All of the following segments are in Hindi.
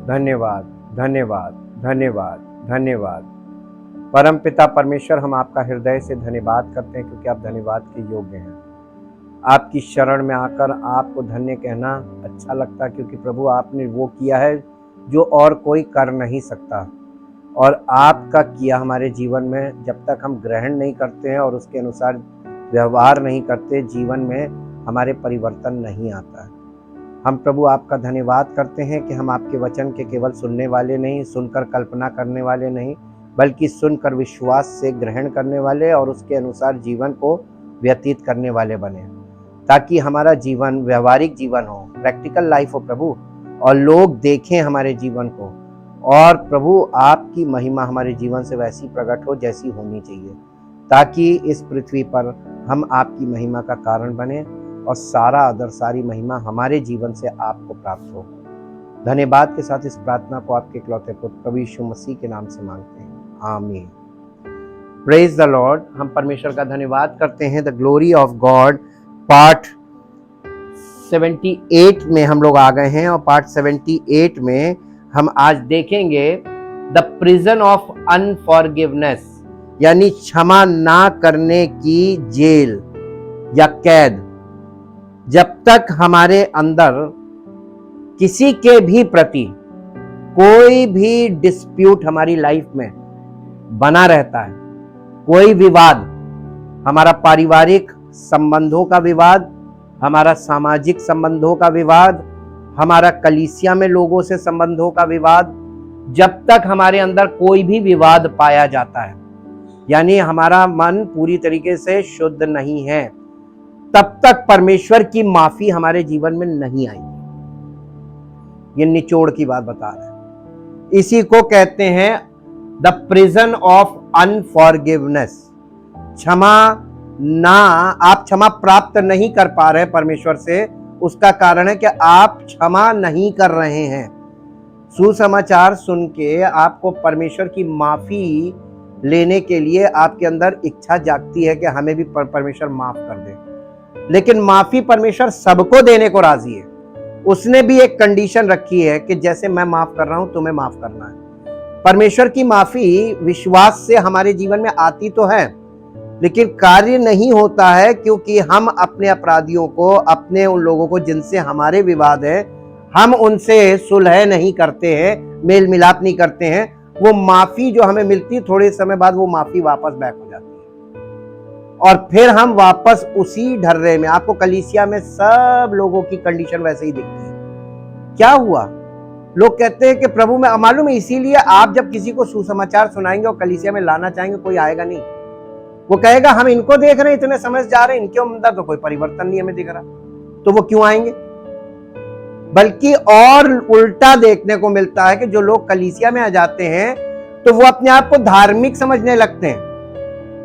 धन्यवाद, धन्यवाद, धन्यवाद, धन्यवाद। परम पिता परमेश्वर, हम आपका हृदय से धन्यवाद करते हैं क्योंकि आप धन्यवाद के योग्य हैं। आपकी शरण में आकर आपको धन्य कहना अच्छा लगता, क्योंकि प्रभु आपने वो किया है जो और कोई कर नहीं सकता। और आपका किया हमारे जीवन में जब तक हम ग्रहण नहीं करते हैं और उसके अनुसार व्यवहार नहीं करते, जीवन में हमारे परिवर्तन नहीं आता है। हम प्रभु आपका धन्यवाद करते हैं कि हम आपके वचन के केवल सुनने वाले नहीं, सुनकर कल्पना करने वाले नहीं, बल्कि सुनकर विश्वास से ग्रहण करने वाले और उसके अनुसार जीवन को व्यतीत करने वाले बने, ताकि हमारा जीवन व्यवहारिक जीवन हो, प्रैक्टिकल लाइफ हो प्रभु, और लोग देखें हमारे जीवन को। और प्रभु आपकी महिमा हमारे जीवन से वैसी प्रकट हो जैसी होनी चाहिए, ताकि इस पृथ्वी पर हम आपकी महिमा का कारण बने और सारा आदर सारी महिमा हमारे जीवन से आपको प्राप्त हो। धन्यवाद के साथ इस प्रार्थना को आपके इकलौते पुत्र प्रभु यीशु मसीह के नाम से मांगते हैं, आमीन। Praise the Lord. हम परमेश्वर का धन्यवाद करते हैं। The glory of God part 78 में हम लोग आ गए हैं, और पार्ट 78 में हम आज देखेंगे द प्रिजन ऑफ अनफॉरगिवनेस, यानी क्षमा ना करने की जेल या कैद। जब तक हमारे अंदर किसी के भी प्रति कोई भी डिस्प्यूट हमारी लाइफ में बना रहता है, कोई विवाद, हमारा पारिवारिक संबंधों का विवाद, हमारा सामाजिक संबंधों का विवाद, हमारा कलीसिया में लोगों से संबंधों का विवाद, जब तक हमारे अंदर कोई भी विवाद पाया जाता है, यानी हमारा मन पूरी तरीके से शुद्ध नहीं है, तब तक परमेश्वर की माफी हमारे जीवन में नहीं आएगी। ये निचोड़ की बात बता रहे हैं। इसी को कहते हैं द प्रिजन ऑफ अनफॉरगिवनेस। क्षमा ना, आप क्षमा प्राप्त नहीं कर पा रहे परमेश्वर से, उसका कारण है कि आप क्षमा नहीं कर रहे हैं। सुसमाचार सुन के आपको परमेश्वर की माफी लेने के लिए आपके अंदर इच्छा जागती है कि हमें भी परमेश्वर माफ कर दे, लेकिन माफी परमेश्वर सबको देने को राजी है। उसने भी एक कंडीशन रखी है कि जैसे मैं माफ कर रहा हूं तुम्हें माफ करना है। परमेश्वर की माफी विश्वास से हमारे जीवन में आती तो है, लेकिन कार्य नहीं होता है, क्योंकि हम अपने अपराधियों को, अपने उन लोगों को जिनसे हमारे विवाद है, हम उनसे सुलह नहीं करते हैं, मेल मिलाप नहीं करते हैं। वो माफी जो हमें मिलती है, थोड़े समय बाद वो माफी वापस बैक हो जाती है, और फिर हम वापस उसी ढर्रे में। आपको कलीसिया में सब लोगों की कंडीशन वैसे ही दिखती है। क्या हुआ? लोग कहते हैं कि प्रभु में मालूम है, इसीलिए आप जब किसी को सुसमाचार सुनाएंगे और कलीसिया में लाना चाहेंगे, कोई आएगा नहीं। वो कहेगा हम इनको देख रहे हैं, इतने समय से जा रहे हैं, इनके अंदर तो कोई परिवर्तन नहीं हमें दिख रहा, तो वो क्यों आएंगे? बल्कि और उल्टा देखने को मिलता है कि जो लोग कलीसिया में आ जाते हैं तो वो अपने आप को धार्मिक समझने लगते हैं,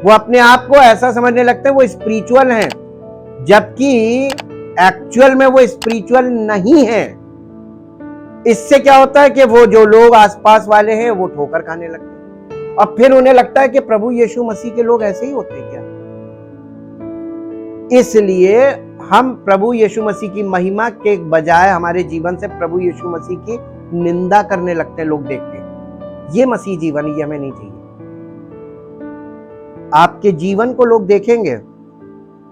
वो अपने आप को ऐसा समझने लगते हैं वो स्पिरिचुअल हैं, जबकि एक्चुअल में वो स्पिरिचुअल नहीं है। इससे क्या होता है कि वो जो लोग आसपास वाले हैं वो ठोकर खाने लगते हैं, और फिर उन्हें लगता है कि प्रभु यीशु मसीह के लोग ऐसे ही होते हैं क्या। इसलिए हम प्रभु यीशु मसीह की महिमा के बजाय हमारे जीवन से प्रभु यीशु मसीह की निंदा करने लगते हैं लोग देख के। ये मसीह जीवन, ये हमें नहीं चाहिए। आपके जीवन को लोग देखेंगे,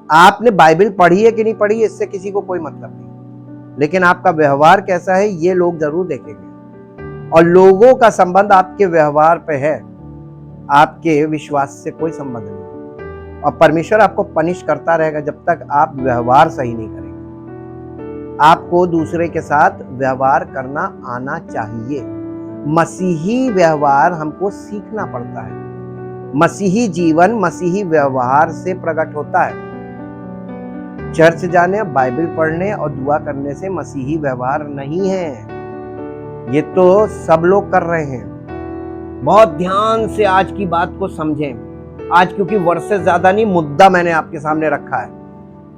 आपने बाइबल पढ़ी है कि नहीं पढ़ी, इससे किसी को कोई मतलब नहीं, लेकिन आपका व्यवहार कैसा है ये लोग जरूर देखेंगे। और लोगों का संबंध आपके व्यवहार पे है, आपके विश्वास से कोई संबंध नहीं। और परमेश्वर आपको पनिश करता रहेगा जब तक आप व्यवहार सही नहीं करेंगे। आपको दूसरे के साथ व्यवहार करना आना चाहिए। मसीही व्यवहार हमको सीखना पड़ता है। मसीही जीवन मसीही व्यवहार से प्रकट होता है। चर्च जाने, बाइबल पढ़ने और दुआ करने से मसीही व्यवहार नहीं है। ये तो सब लोग कर रहे हैं। बहुत ध्यान से आज की बात को समझें। आज क्योंकि वर्सेस ज्यादा नहीं, मुद्दा मैंने आपके सामने रखा है।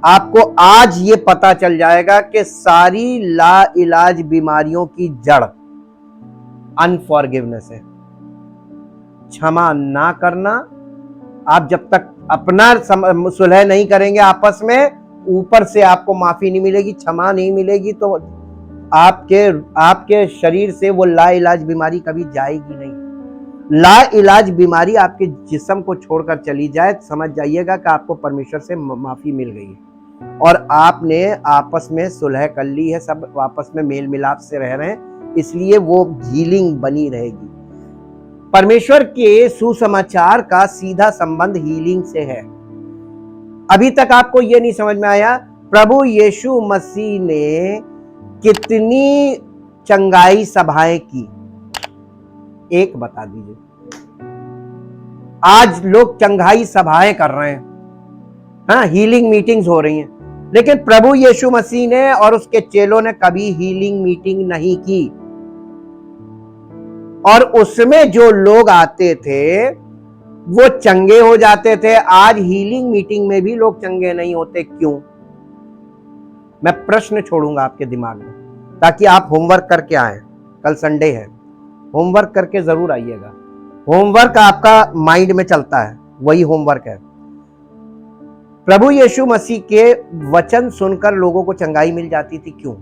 आपको आज ये पता चल जाएगा कि सारी लाइलाज बीमारियों की जड़ अनफॉरगिवनेस है। क्षमा ना करना आप जब तक अपना सुलह नहीं करेंगे आपस में, ऊपर से आपको माफी नहीं मिलेगी, क्षमा नहीं मिलेगी, तो आपके शरीर से वो लाइलाज बीमारी कभी जाएगी नहीं। लाइलाज बीमारी आपके जिस्म को छोड़कर चली जाए, समझ जाइएगा कि आपको परमेश्वर से माफी मिल गई है और आपने आपस में सुलह कर ली है, सब आपस में मेल मिलाप से रह रहे हैं, इसलिए वो हीलिंग बनी रहेगी। परमेश्वर के सुसमाचार का सीधा संबंध हीलिंग से है। अभी तक आपको यह नहीं समझ में आया प्रभु यीशु मसीह ने कितनी चंगाई सभाएं की, एक बता दीजिए। आज लोग चंगाई सभाएं कर रहे हैं, हाँ, हीलिंग मीटिंग्स हो रही हैं, लेकिन प्रभु यीशु मसीह ने और उसके चेलों ने कभी हीलिंग मीटिंग नहीं की। और उसमें जो लोग आते थे वो चंगे हो जाते थे। आज हीलिंग मीटिंग में भी लोग चंगे नहीं होते, क्यों? मैं प्रश्न छोड़ूंगा आपके दिमाग में, ताकि आप होमवर्क करके आए। कल संडे है, होमवर्क करके जरूर आइएगा। होमवर्क आपका माइंड में चलता है, वही होमवर्क है। प्रभु यीशु मसीह के वचन सुनकर लोगों को चंगाई मिल जाती थी, क्यों?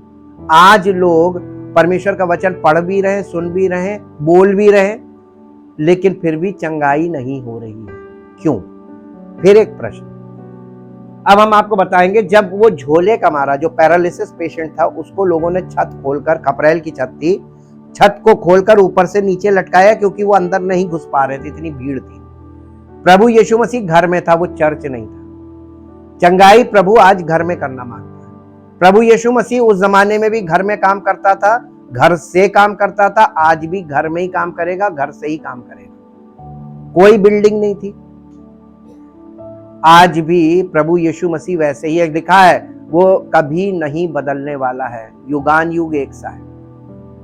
आज लोग परमेश्वर का वचन पढ़ भी रहे, सुन भी रहे, बोल भी रहे, लेकिन फिर भी चंगाई नहीं हो रही है, क्यों? फिर एक प्रश्न अब हम आपको बताएंगे। जब वो झोले का मारा जो पैरालिसिस पेशेंट था, उसको लोगों ने छत खोलकर, खपरेल की छत थी, छत को खोलकर ऊपर से नीचे लटकाया, क्योंकि वो अंदर नहीं घुस पा रहे थे, इतनी भीड़ थी। प्रभु यीशु मसीह घर में था, वो चर्च नहीं था। चंगाई प्रभु आज घर में करना मांगता है। प्रभु यीशु मसीह उस जमाने में भी घर में काम करता था, घर से काम करता था, आज भी घर में ही काम करेगा, घर से ही काम करेगा। कोई बिल्डिंग नहीं थी। आज भी प्रभु यीशु मसीह वैसे ही, लिखा है वो कभी नहीं बदलने वाला है, युगान युग एक सा है।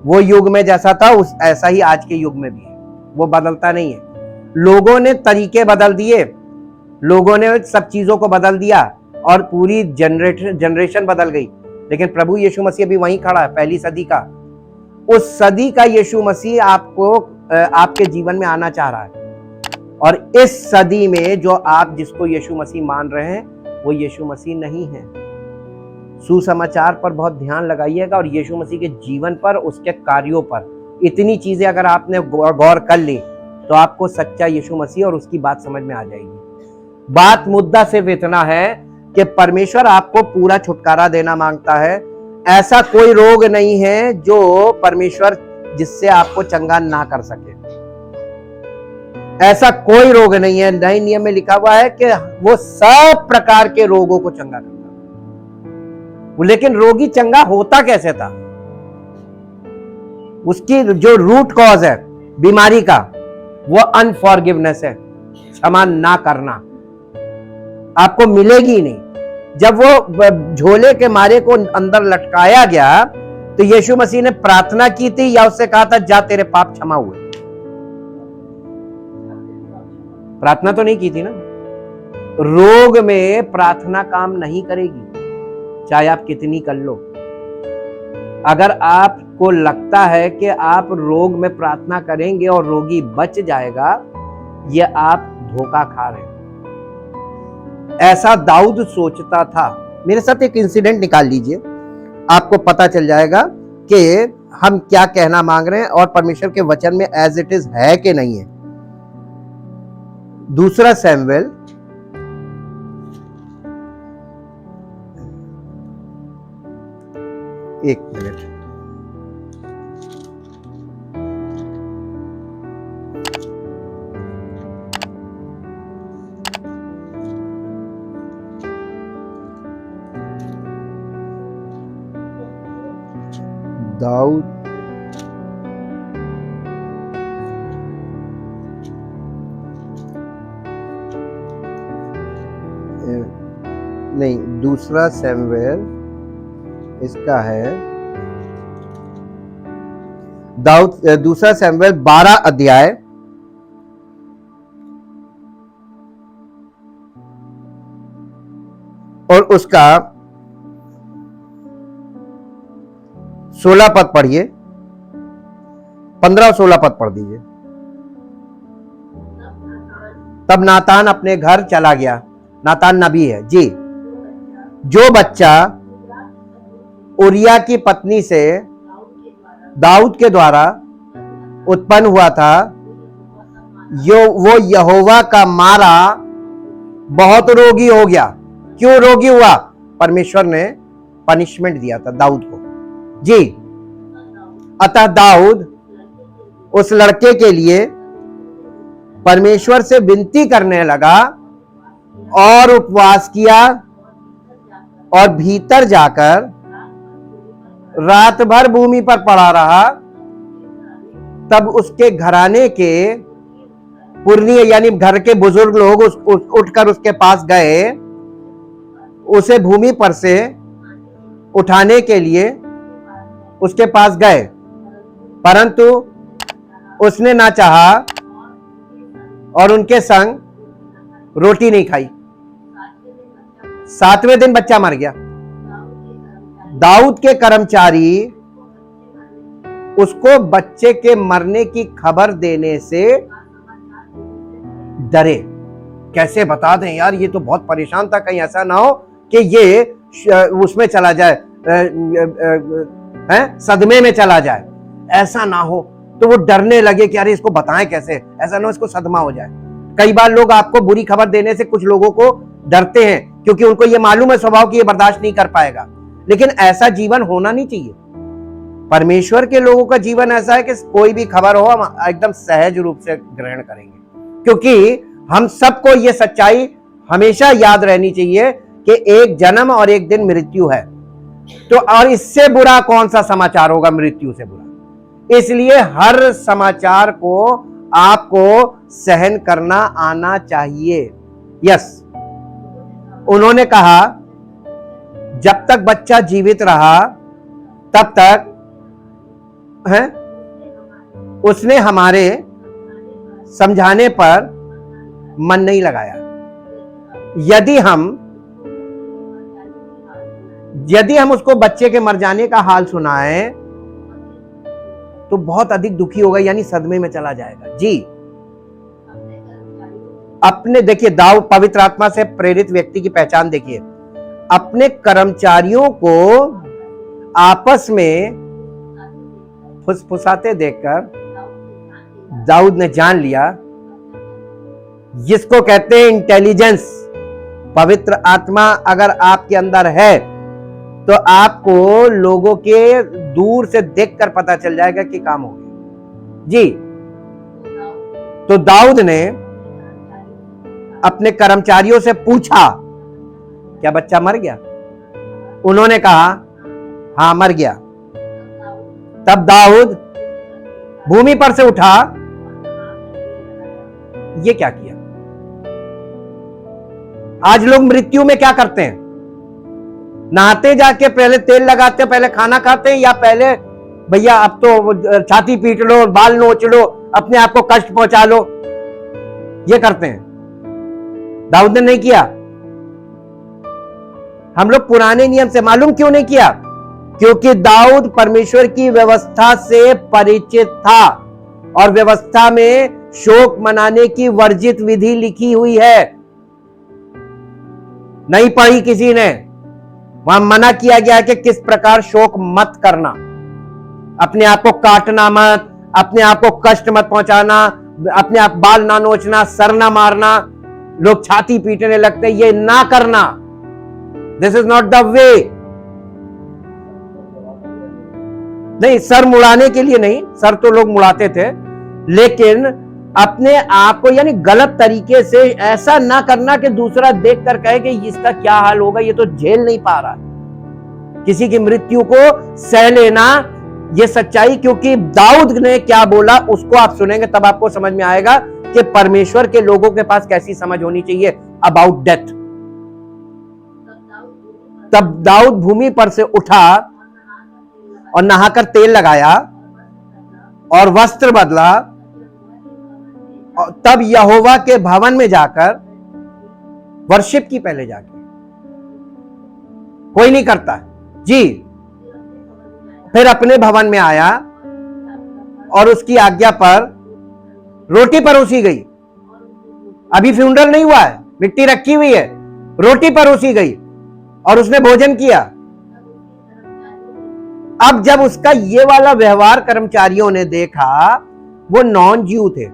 वो युग में जैसा था ऐसा ही आज के युग में भी है, वो बदलता नहीं है। लोगों ने तरीके बदल दिए, लोगों ने सब चीजों को बदल दिया और पूरी जनरेशन बदल गई, लेकिन प्रभु यीशु मसीह अभी वहीं खड़ा है, पहली सदी का। उस सदी का यीशु मसीह आपको आपके जीवन में आना चाह रहा है। और इस सदी में जो आप जिसको यीशु मसीह मान रहे हैं, वो यीशु मसीह नहीं है। सुसमाचार पर बहुत ध्यान लगाइएगा और यीशु मसीह के जीवन पर, उसके कार्यों पर। इतनी चीजें अगर आपने गौर कर ली तो आपको सच्चा यीशु मसीह और उसकी बात समझ में आ जाएगी। बात मुद्दा सिर्फ इतना है कि परमेश्वर आपको पूरा छुटकारा देना मांगता है। ऐसा कोई रोग नहीं है जो परमेश्वर जिससे आपको चंगा ना कर सके। ऐसा कोई रोग नहीं है। नए नियम में लिखा हुआ है कि वो सब प्रकार के रोगों को चंगा करता है। लेकिन रोगी चंगा होता कैसे था? उसकी जो रूट कॉज है बीमारी का, वो अनफॉरगिवनेस है, क्षमा ना करना। आपको मिलेगी नहीं। जब वो झोले के मारे को अंदर लटकाया गया तो यीशु मसीह ने प्रार्थना की थी या उससे कहा था जा तेरे पाप क्षमा हुए? प्रार्थना तो नहीं की थी ना। रोग में प्रार्थना काम नहीं करेगी, चाहे आप कितनी कर लो। अगर आपको लगता है कि आप रोग में प्रार्थना करेंगे और रोगी बच जाएगा, ये आप धोखा खा रहे हैं। ऐसा दाऊद सोचता था। मेरे साथ एक इंसिडेंट निकाल लीजिए, आपको पता चल जाएगा कि हम क्या कहना मांग रहे हैं और परमेश्वर के वचन में एज इट इज है कि नहीं है। दूसरा सैमुएल एक मिनट, दाऊद नहीं, दूसरा सैमुएल इसका है दाऊद, दूसरा सैमुएल 12 अध्याय और उसका 16 पद पढ़िए, 15 और 16 पद पढ़ दीजिए। तब नातान अपने घर चला गया। नातान नबी है जी। जो बच्चा उरिया की पत्नी से दाऊद के द्वारा उत्पन्न हुआ था, वो यहोवा का मारा बहुत रोगी हो गया। क्यों रोगी हुआ? परमेश्वर ने पनिशमेंट दिया था दाऊद को जी। अतः दाऊद उस लड़के के लिए परमेश्वर से विनती करने लगा और उपवास किया और भीतर जाकर रात भर भूमि पर पड़ा रहा। तब उसके घराने के पुरनिये यानी घर के बुजुर्ग लोग उठकर उसके पास गए, उसे भूमि पर से उठाने के लिए उसके पास गए, परंतु उसने ना चाहा और उनके संग रोटी नहीं खाई। 7वें दिन बच्चा मर गया। दाऊद के कर्मचारी उसको बच्चे के मरने की खबर देने से डरे। कैसे बता दें यार, ये तो बहुत परेशान था, कहीं ऐसा ना हो कि ये उसमें चला जाए, सदमे में चला जाए, ऐसा ना हो। तो वो डरने लगे कि अरे इसको बताएं कैसे, ऐसा ना हो इसको सदमा हो जाए। कई बार लोग आपको बुरी खबर देने से कुछ लोगों को डरते हैं, क्योंकि उनको ये मालूम है स्वभाव कि ये बर्दाश्त नहीं कर पाएगा। लेकिन ऐसा जीवन होना नहीं चाहिए। परमेश्वर के लोगों का जीवन ऐसा है कि कोई भी खबर हो हम एकदम सहज रूप से ग्रहण करेंगे, क्योंकि हम सबको ये सच्चाई हमेशा याद रहनी चाहिए कि एक जन्म और एक दिन मृत्यु है। तो और इससे बुरा कौन सा समाचार होगा मृत्यु से बुरा। इसलिए हर समाचार को आपको सहन करना आना चाहिए। यस, उन्होंने कहा जब तक बच्चा जीवित रहा तब तक उसने हमारे समझाने पर मन नहीं लगाया। यदि हम उसको बच्चे के मर जाने का हाल सुनाएं तो बहुत अधिक दुखी होगा, यानी सदमे में चला जाएगा जी। अपने देखिए दाऊद पवित्र आत्मा से प्रेरित व्यक्ति की पहचान देखिए। अपने कर्मचारियों को आपस में फुसफुसाते देखकर दाऊद ने जान लिया, जिसको कहते हैं इंटेलिजेंस। पवित्र आत्मा अगर आपके अंदर है तो आपको लोगों के दूर से देखकर पता चल जाएगा कि काम हो गया जी। तो दाऊद ने अपने कर्मचारियों से पूछा क्या बच्चा मर गया? उन्होंने कहा हां मर गया। तब दाऊद भूमि पर से उठा। ये क्या किया? आज लोग मृत्यु में क्या करते हैं? नहाते जाके पहले तेल लगाते, पहले खाना खाते हैं, या पहले भैया अब तो छाती पीट लो, बाल नोच लो, अपने आप को कष्ट पहुंचा लो, ये करते हैं। दाऊद ने नहीं किया। हम लोग पुराने नियम से मालूम क्यों नहीं किया? क्योंकि दाऊद परमेश्वर की व्यवस्था से परिचित था और व्यवस्था में शोक मनाने की वर्जित विधि लिखी हुई है। नहीं पढ़ी किसी ने, वहां मना किया गया है कि किस प्रकार शोक मत करना, अपने आप को काटना मत, अपने आप को कष्ट मत पहुंचाना, अपने आप बाल ना नोचना, सर ना मारना, लोग छाती पीटने लगते, ये ना करना। This is not the way. नहीं, सर मुड़ाने के लिए नहीं, सर तो लोग मुड़ाते थे, लेकिन अपने आप को यानी गलत तरीके से ऐसा ना करना कि दूसरा देख कर कहे कि इसका क्या हाल होगा, ये तो झेल नहीं पा रहा। किसी की मृत्यु को सह लेना, ये सच्चाई। क्योंकि दाऊद ने क्या बोला उसको आप सुनेंगे तब आपको समझ में आएगा कि परमेश्वर के लोगों के पास कैसी समझ होनी चाहिए अबाउट डेथ। तब दाऊद भूमि पर से उठा और नहाकर तेल लगाया और वस्त्र बदला, और तब यहोवा के भवन में जाकर वर्शिप की। पहले जाके कोई नहीं करता जी। फिर अपने भवन में आया और उसकी आज्ञा पर रोटी परोसी गई। अभी फ्यूनरल नहीं हुआ है, मिट्टी रखी हुई है, रोटी परोसी गई और उसने भोजन किया। अब जब उसका ये वाला व्यवहार कर्मचारियों ने देखा, वो नॉन ज्यू थे,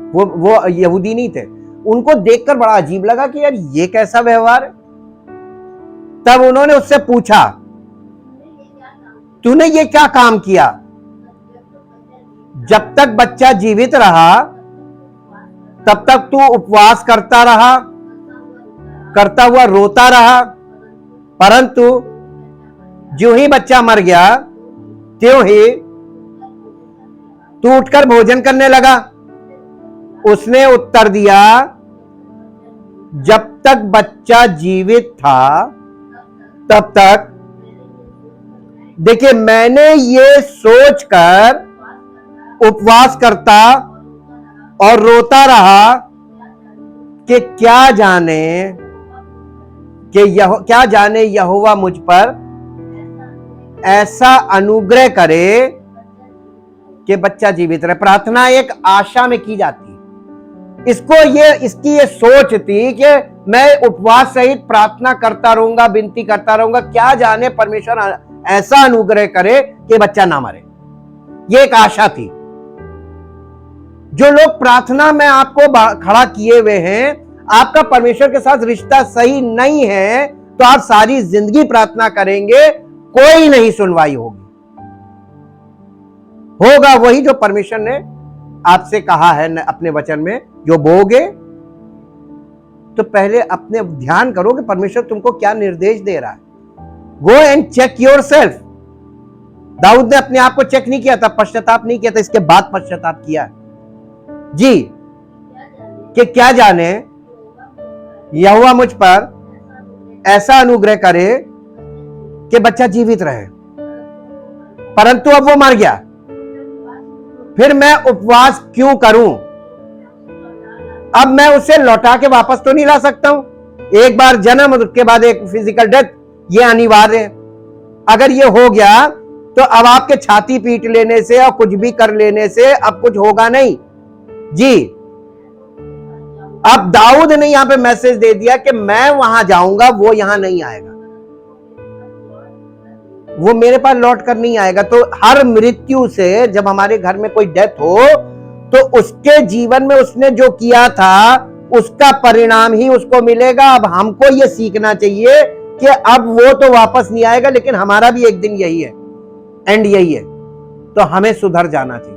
वो यहूदी नहीं थे, उनको देखकर बड़ा अजीब लगा कि यार ये कैसा व्यवहार है। तब उन्होंने उससे पूछा, तूने ये क्या काम किया? जब तक बच्चा जीवित रहा तब तक तू उपवास करता रहा, करता हुआ रोता रहा, परंतु जो ही बच्चा मर गया त्यों ही तू उठकर भोजन करने लगा। उसने उत्तर दिया, जब तक बच्चा जीवित था तब तक, देखिए, मैंने ये सोचकर उपवास करता और रोता रहा कि क्या जाने यहोवा मुझ पर ऐसा अनुग्रह करे कि बच्चा जीवित रहे। प्रार्थना एक आशा में की जाती है। इसकी ये सोच थी कि मैं उपवास सहित प्रार्थना करता रहूंगा, विनती करता रहूंगा, क्या जाने परमेश्वर ऐसा अनुग्रह करे कि बच्चा ना मरे। ये एक आशा थी। जो लोग प्रार्थना में आपको खड़ा किए हुए हैं, आपका परमेश्वर के साथ रिश्ता सही नहीं है, तो आप सारी जिंदगी प्रार्थना करेंगे, कोई नहीं सुनवाई होगा वही जो परमेश्वर ने आपसे कहा है अपने वचन में, जो बोगे। तो पहले अपने ध्यान करो कि परमेश्वर तुमको क्या निर्देश दे रहा है। Go and check yourself. Dawood ने अपने आप को चेक नहीं किया था, पश्चाताप नहीं किया था, इसके बाद पश्चाताप किया जी, कि क्या जाने यहोवा मुझ पर ऐसा अनुग्रह करे कि बच्चा जीवित रहे। परंतु अब वो मर गया, फिर मैं उपवास क्यों करूं? अब मैं उसे लौटा के वापस तो नहीं ला सकता हूं। एक बार जन्म, उसके बाद एक फिजिकल डेथ, ये अनिवार्य है। अगर ये हो गया तो अब आपके छाती पीट लेने से और कुछ भी कर लेने से अब कुछ होगा नहीं जी। अब दाऊद ने यहां पे मैसेज दे दिया कि मैं वहां जाऊंगा, वो यहां नहीं आएगा, वो मेरे पास लौट कर नहीं आएगा। तो हर मृत्यु से, जब हमारे घर में कोई डेथ हो, तो उसके जीवन में उसने जो किया था उसका परिणाम ही उसको मिलेगा। अब हमको ये सीखना चाहिए कि अब वो तो वापस नहीं आएगा, लेकिन हमारा भी एक दिन यही है, एंड यही है। तो हमें सुधर जाना चाहिए,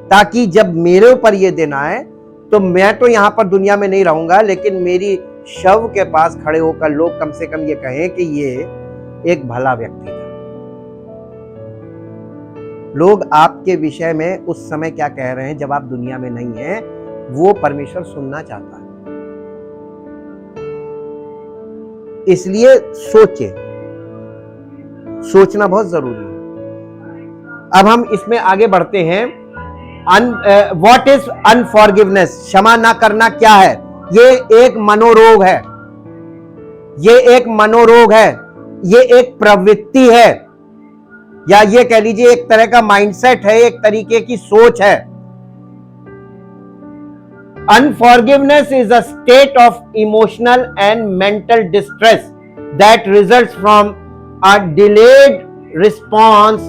ताकि जब मेरे ऊपर ये दिन आए तो मैं तो यहां पर दुनिया में नहीं रहूंगा, लेकिन मेरी शव के पास खड़े होकर लोग कम से कम ये कहें कि ये एक भला व्यक्ति था। लोग आपके विषय में उस समय क्या कह रहे हैं जब आप दुनिया में नहीं हैं, वो परमेश्वर सुनना चाहता है। इसलिए सोचना बहुत जरूरी है। अब हम इसमें आगे बढ़ते हैं। What is unforgiveness? क्षमा ना करना क्या है? ये एक मनोरोग है, ये एक मनोरोग है, ये एक प्रवृत्ति है, या ये कह लीजिए एक तरह का माइंडसेट है, एक तरीके की सोच है। Unforgiveness is a state of emotional and mental distress that results from a delayed response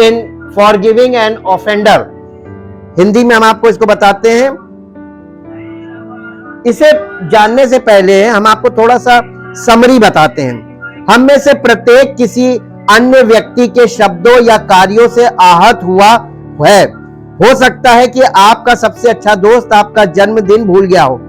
in forgiving an offender. Hindi में हम आपको इसको बताते हैं। इसे जानने से पहले हम आपको थोड़ा सा समरी बताते हैं। हम में से प्रत्येक किसी अन्य व्यक्ति के शब्दों या कार्यों से आहत हुआ है। हो सकता है कि आपका सबसे अच्छा दोस्त आपका जन्मदिन भूल गया हो,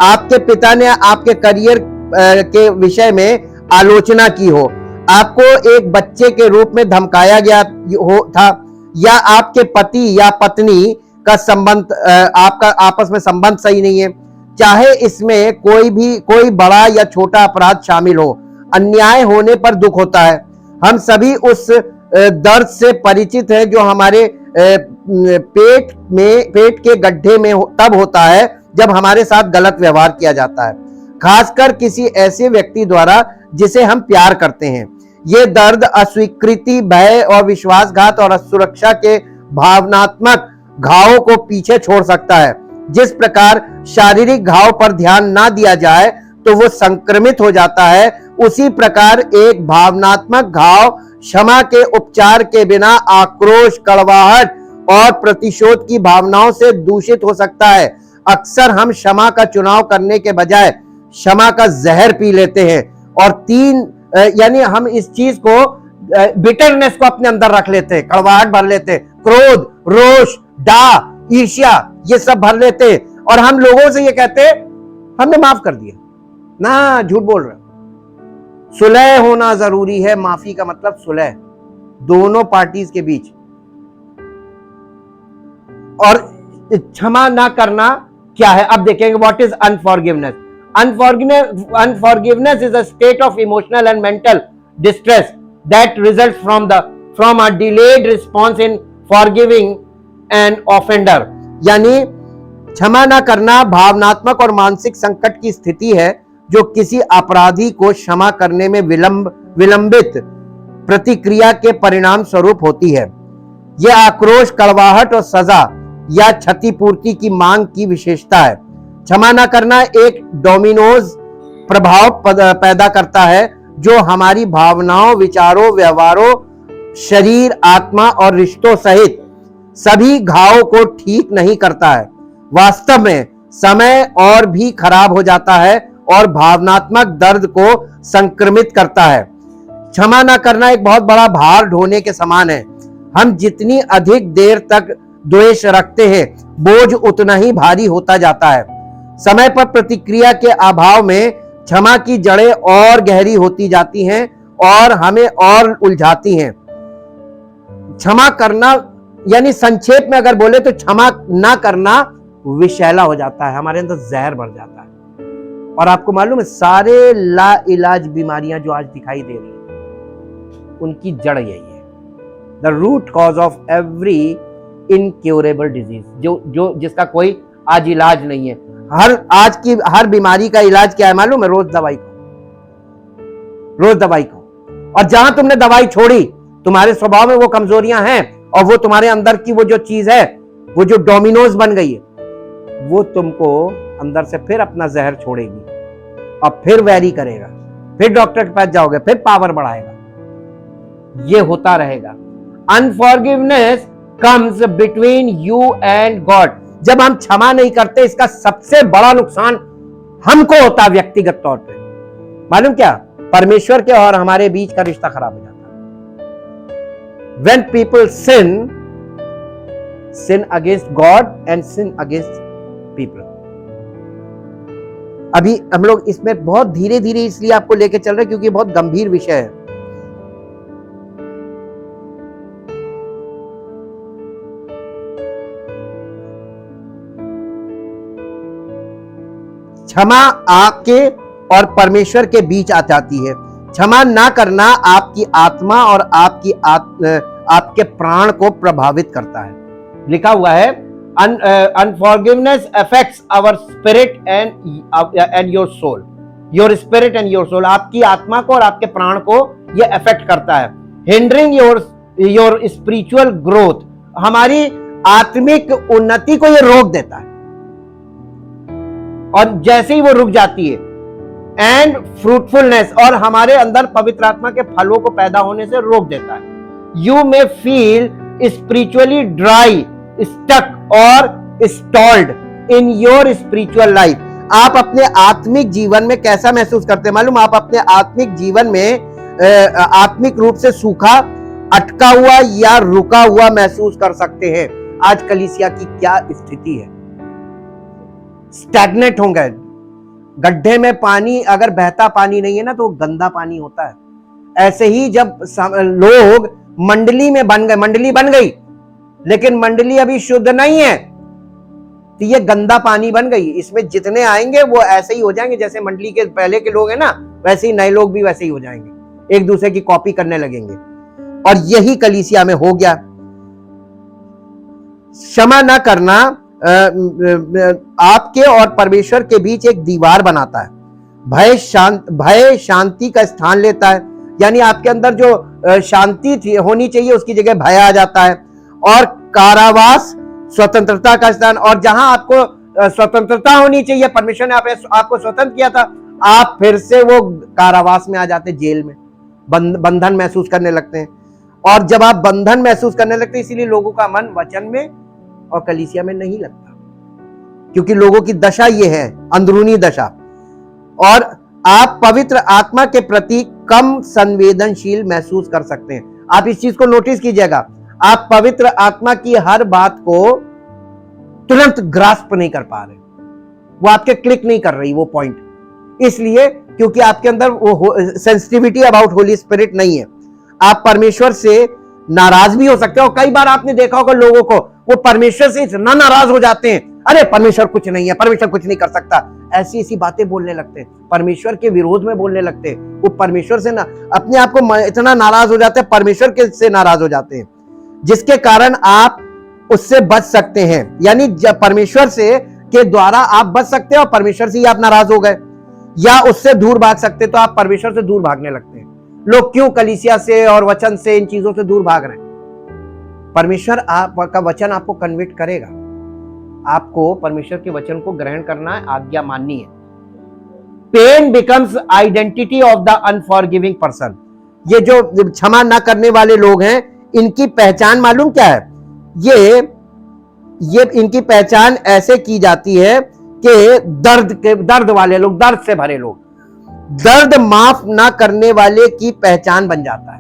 आपके पिता ने आपके करियर के विषय में आलोचना की हो, आपको एक बच्चे के रूप में धमकाया गया हो था, या आपके पति या पत्नी का संबंध, आपका आपस में संबंध सही नहीं है। चाहे इसमें कोई बड़ा या छोटा अपराध शामिल हो, अन्याय होने पर दुख होता है। हम सभी उस दर्द से परिचित हैं जो हमारे पेट के गड्ढे में तब होता है जब हमारे साथ गलत व्यवहार किया जाता है, खासकर किसी ऐसे व्यक्ति द्वारा जिसे हम प्यार करते हैं। ये दर्द अस्वीकृति, भय और विश्वासघात और असुरक्षा के भावनात्मक घावों को पीछे छोड़ सकता है। जिस प्रकार शारीरिक घाव पर ध्यान ना दिया जाए तो वो संक्रमित हो जाता है, उसी प्रकार एक भावनात्मक घाव क्षमा के उपचार के बिना आक्रोश, कड़वाहट और प्रतिशोध की भावनाओं से दूषित हो सकता है। अक्सर हम क्षमा का चुनाव करने के बजाय क्षमा का जहर पी लेते हैं और यानी हम इस चीज को बिटरनेस को अपने अंदर रख लेते हैं, कड़वाहट भर लेते हैं, क्रोध, रोष, डा, ईर्ष्या, ये सब भर लेते हैं और हम लोगों से ये कहते हैं हमने माफ कर दिया ना, झूठ बोल रहे। सुलह होना जरूरी है। माफी का मतलब सुलह दोनों पार्टीज के बीच, और क्षमा ना करना क्या है अब देखेंगे। What is unforgiveness? Unforgiveness is a state of emotional and mental distress that results from a delayed response in forgiving an offender. यानी क्षमा न करना भावनात्मक और मानसिक संकट की स्थिति है जो किसी अपराधी को क्षमा करने में विलंबित प्रतिक्रिया के परिणाम स्वरूप होती है। यह आक्रोश, कड़वाहट और सजा या क्षतिपूर्ति की मांग की विशेषता है। क्षमा न करना एक डोमिनोज प्रभाव पैदा करता है जो हमारी भावनाओं, विचारों, व्यवहारों, शरीर, आत्मा और रिश्तों सहित सभी घावों को ठीक नहीं करता है। वास्तव में समय और भी खराब हो जाता है और भावनात्मक दर्द को संक्रमित करता है। क्षमा न करना एक बहुत बड़ा भार ढोने के समान है। हम जितनी अधिक देर तक द्वेष रखते हैं, बोझ उतना ही भारी होता जाता है। समय पर प्रतिक्रिया के अभाव में क्षमा की जड़ें और गहरी होती जाती हैं और हमें और उलझाती हैं। क्षमा करना यानी संक्षेप में अगर बोले तो क्षमा ना करना विषैला हो जाता है, हमारे अंदर जहर भर जाता है। और आपको मालूम है सारे लाइलाज बीमारियां जो आज दिखाई दे रही हैं उनकी जड़ यही है। The root cause of every incurable disease, जो जिसका कोई आज इलाज नहीं है। आज की हर बीमारी का इलाज क्या है मालूम है? रोज दवाई को। और जहां तुमने दवाई छोड़ी, तुम्हारे स्वभाव में वो कमजोरियां हैं और वो तुम्हारे अंदर की वो जो चीज है, वो जो डोमिनोज बन गई है, वो तुमको अंदर से फिर अपना जहर छोड़ेगी और फिर वैरी करेगा, फिर डॉक्टर के पास जाओगे, फिर पावर बढ़ाएगा। ये होता रहेगा। Unforgiveness comes between you and God. जब हम क्षमा नहीं करते, इसका सबसे बड़ा नुकसान हमको होता है व्यक्तिगत तौर पे। मालूम क्या? परमेश्वर के और हमारे बीच का रिश्ता खराब हो जाता है। When people sin against God and sin against people. अभी हम लोग इसमें बहुत धीरे धीरे इसलिए आपको लेके चल रहे हैं क्योंकि बहुत गंभीर विषय है। क्षमा आपके और परमेश्वर के बीच आ जाती है। क्षमा ना करना आपकी आत्मा और आपके प्राण को प्रभावित करता है। लिखा हुआ है unforgiveness affects our spirit and your soul. Your spirit and your soul, आपकी आत्मा को और आपके प्राण को यह अफेक्ट करता है। हिंडरिंग योर स्पिरिचुअल ग्रोथ, हमारी आत्मिक उन्नति को यह रोक देता है और जैसे ही वो रुक जाती है, एंड फ्रूटफुलनेस, और हमारे अंदर पवित्र आत्मा के फलों को पैदा होने से रोक देता है। You may feel spiritually dry, stuck और stalled in your spiritual life. आप अपने आत्मिक जीवन में कैसा महसूस करते हैं मालूम? आप अपने आत्मिक जीवन में आत्मिक रूप से सूखा, अटका हुआ या रुका हुआ महसूस कर सकते हैं। आज कलीसिया की क्या स्थिति है? स्टैग्नेट हो गए। गड्ढे में पानी, अगर बहता पानी नहीं है ना तो गंदा पानी होता है। ऐसे ही जब लोग मंडली में बन गए, मंडली बन गई लेकिन मंडली अभी शुद्ध नहीं है तो ये गंदा पानी बन गई। इसमें जितने आएंगे वो ऐसे ही हो जाएंगे जैसे मंडली के पहले के लोग हैं ना, वैसे ही नए लोग भी वैसे ही हो जाएंगे, एक दूसरे की कॉपी करने लगेंगे। और यही कलीसिया में हो गया। क्षमा न करना आपके और परमेश्वर के बीच एक दीवार बनाता है। भय शांति का स्थान लेता है, यानी आपके अंदर जो शांति होनी चाहिए उसकी जगह भय आ जाता है। और कारावास स्वतंत्रता का स्थान, और जहां आपको स्वतंत्रता होनी चाहिए, परमेश्वर ने आपको स्वतंत्र किया था, आप फिर से वो कारावास में आ जाते, जेल में बंधन महसूस करने लगते हैं। और जब आप बंधन महसूस करने लगते हैं, इसीलिए लोगों का मन वचन में और कलीसिया में नहीं लगता, क्योंकि लोगों की दशा ये है, अंदरूनी दशा। और आप पवित्र आत्मा के प्रति कम संवेदनशील महसूस कर सकते हैं। आप इस चीज को नोटिस कीजिएगा, आप पवित्र आत्मा की हर बात को तुरंत ग्रास्प नहीं कर पा रहे, वो आपके क्लिक नहीं कर रही वो पॉइंट, इसलिए क्योंकि आपके अंदर वो सेंसिटिविटी अबाउट होली स्पिरिट नहीं है। आप परमेश्वर से नाराज भी हो सकते हो। कई बार आपने देखा होगा लोगों को, वो परमेश्वर से इतना नाराज हो जाते हैं, अरे परमेश्वर कुछ नहीं है, परमेश्वर कुछ नहीं कर सकता, ऐसी ऐसी बातें बोलने लगते हैं, परमेश्वर के विरोध में बोलने लगते हैं। वो परमेश्वर से अपने आप को इतना नाराज हो जाते हैं, परमेश्वर के से नाराज हो जाते हैं, जिसके कारण आप उससे बच सकते हैं। यानी जब परमेश्वर से के द्वारा आप बच सकते हो, परमेश्वर से ही आप नाराज हो गए या उससे दूर भाग सकते, तो आप परमेश्वर से दूर भागने लगते हैं। लोग क्यों कलीसिया से और वचन से, इन चीजों से दूर भाग रहे हैं? परमेश्वर आपका वचन आपको कन्विक्ट करेगा। आपको परमेश्वर के वचन को ग्रहण करना है, आज्ञा माननी है। Pain becomes identity of the unforgiving person. ये जो क्षमा ना करने वाले लोग हैं, इनकी पहचान मालूम क्या है? ये इनकी पहचान ऐसे की जाती है कि दर्द वाले लोग, दर्द से भरे लोग, दर्द माफ ना करने वाले की पहचान बन जाता है।